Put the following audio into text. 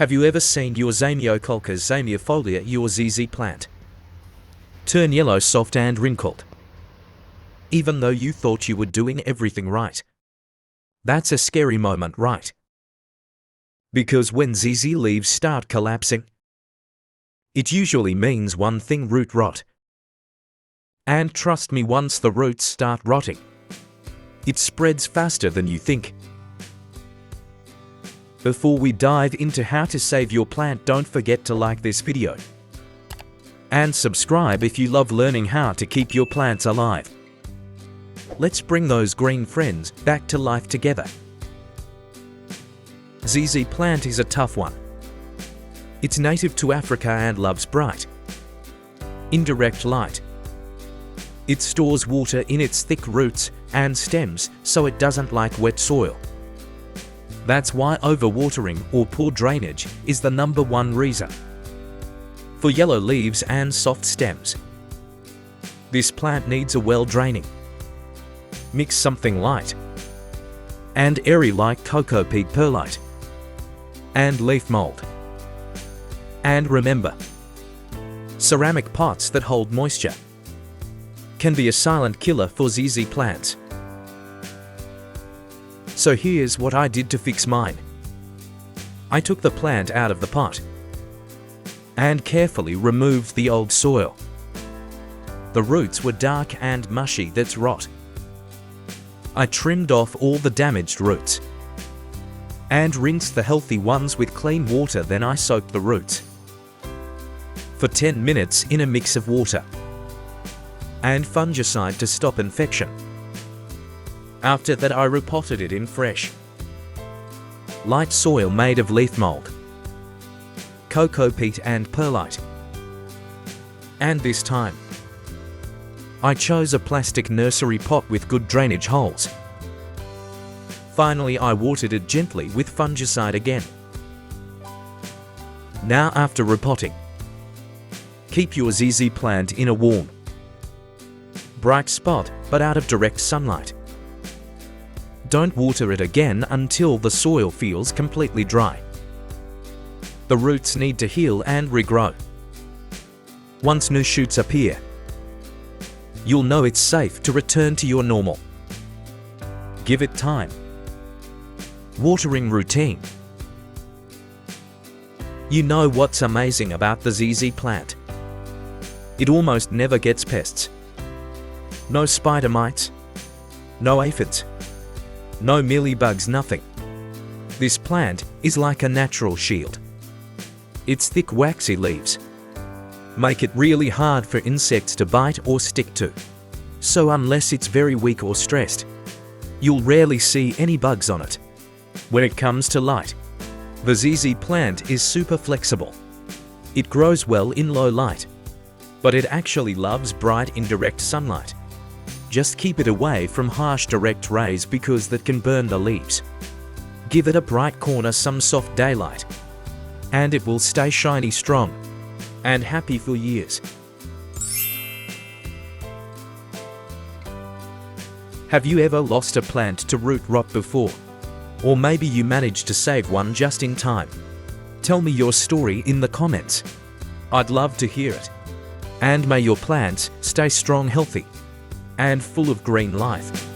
Have you ever seen your Zamioculca zamiifolia, your ZZ plant, turn yellow, soft and wrinkled, even though you thought you were doing everything right? That's a scary moment, right? Because when ZZ leaves start collapsing, it usually means one thing: root rot. And trust me, once the roots start rotting, it spreads faster than you think. Before we dive into how to save your plant, don't forget to like this video and subscribe if you love learning how to keep your plants alive. Let's bring those green friends back to life together. ZZ plant is a tough one. It's native to Africa and loves bright, indirect light. It stores water in its thick roots and stems, so it doesn't like wet soil. That's why overwatering or poor drainage is the #1 reason for yellow leaves and soft stems. This plant needs a well-draining mix, something light and airy like cocoa peat perlite and leaf mold. And remember, ceramic pots that hold moisture can be a silent killer for ZZ plants. So here's what I did to fix mine. I took the plant out of the pot and carefully removed the old soil. The roots were dark and mushy, that's rot. I trimmed off all the damaged roots and rinsed the healthy ones with clean water. Then I soaked the roots for 10 minutes in a mix of water and fungicide to stop infection. After that, I repotted it in fresh, light soil made of leaf mold, cocoa peat and perlite. And this time, I chose a plastic nursery pot with good drainage holes. Finally, I watered it gently with fungicide again. Now, after repotting, keep your ZZ plant in a warm, bright spot, but out of direct sunlight. Don't water it again until the soil feels completely dry. The roots need to heal and regrow. Once new shoots appear, you'll know it's safe to return to your normal. Give it time. Watering routine. You know what's amazing about the ZZ plant? It almost never gets pests. No spider mites, no aphids, no mealybugs, nothing. This plant is like a natural shield. Its thick waxy leaves make it really hard for insects to bite or stick to. So unless it's very weak or stressed, you'll rarely see any bugs on it. When it comes to light, the ZZ plant is super flexible. It grows well in low light, but it actually loves bright indirect sunlight. Just keep it away from harsh direct rays because that can burn the leaves. Give it a bright corner, some soft daylight, and it will stay shiny, strong, and happy for years. Have you ever lost a plant to root rot before? Or maybe you managed to save one just in time. Tell me your story in the comments. I'd love to hear it. And may your plants stay strong, healthy, and full of green life.